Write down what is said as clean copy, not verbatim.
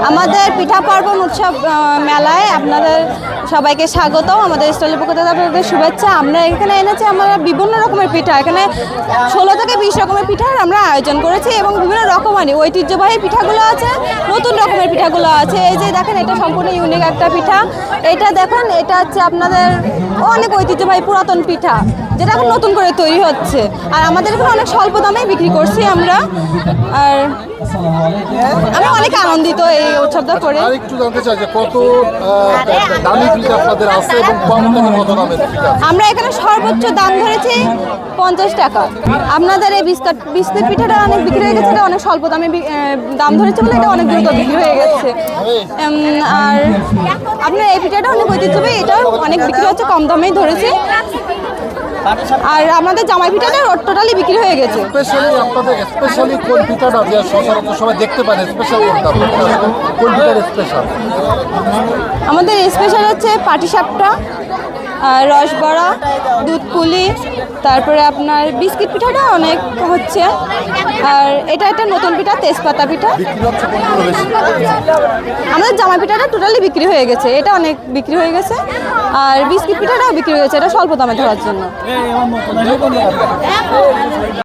আমাদের পিঠা পার্বণ উৎসব মেলায় আপনাদের সবাইকে স্বাগত। আমাদের স্টলের পক্ষ থেকে আপনাদের শুভেচ্ছা। আমরা এখানে এনেছি আমরা বিভিন্ন রকমের পিঠা, এখানে 16 থেকে 20 রকমের পিঠার আমরা আয়োজন করেছি এবং বিভিন্ন রকমারি ঐতিহ্যবাহী পিঠাগুলো আছে, নতুন রকমের পিঠাগুলো আছে। এই যে দেখেন, এটা সম্পূর্ণ ইউনিক একটা পিঠা। এটা দেখেন, এটা হচ্ছে আপনাদের অনেক ঐতিহ্যবাহী পুরাতন পিঠা, যেটা এখন নতুন করে তৈরি হচ্ছে। আর আমাদের এখানে অনেক স্বল্প দামে বিক্রি করছি আমরা। আর আমি অনেক আনন্দিত এই উৎসবটা করে। আর একটু জানতে চাই যে কত দামি পিঠা আপনাদের আছে এবং কম দামে কত দামের পিঠা? আমরা এখানে সর্বোচ্চ দাম ধরেছি 50 টাকা। আপনাদের এই বিস্কুট পিঠাটা অনেক বিক্রি হয়ে গেছে, এটা অনেক স্বল্প দামে দাম ধরেছে বলে এটা অনেক দ্রুত বিক্রি হয়ে গেছে। আর আপনার এই পিঠাটা অনেক ঐতিহ্যবাহী, এটাও অনেক বিক্রি হচ্ছে, কম দামেই ধরেছে। আর আমাদের জামাই পিঠাটা টোটালি বিক্রি হয়ে গেছে। স্পেশালি আপনাদের স্পেশালি কোন পিঠাটা যে সচরাচর সবাই দেখতে পান, স্পেশাল কোনটা? কোন পিঠার স্পেশাল? আমাদের স্পেশাল হচ্ছে পাটিসাপটা, রসবড়া, দুধ পুলি, তারপরে আপনার বিস্কিট পিঠাটা অনেক হচ্ছে। আর এটা একটা নতুন পিঠা, তেজপাতা পিঠা। বিক্রি হচ্ছে কোনগুলো বেশি? আমাদের জামাই পিঠাটা টোটালি বিক্রি হয়ে গেছে, এটা অনেক বিক্রি হয়ে গেছে। আর বিস্কিট পিঠাটাও বিক্রি হয়ে গেছে, এটা স্বল্প দামে ধরার জন্য।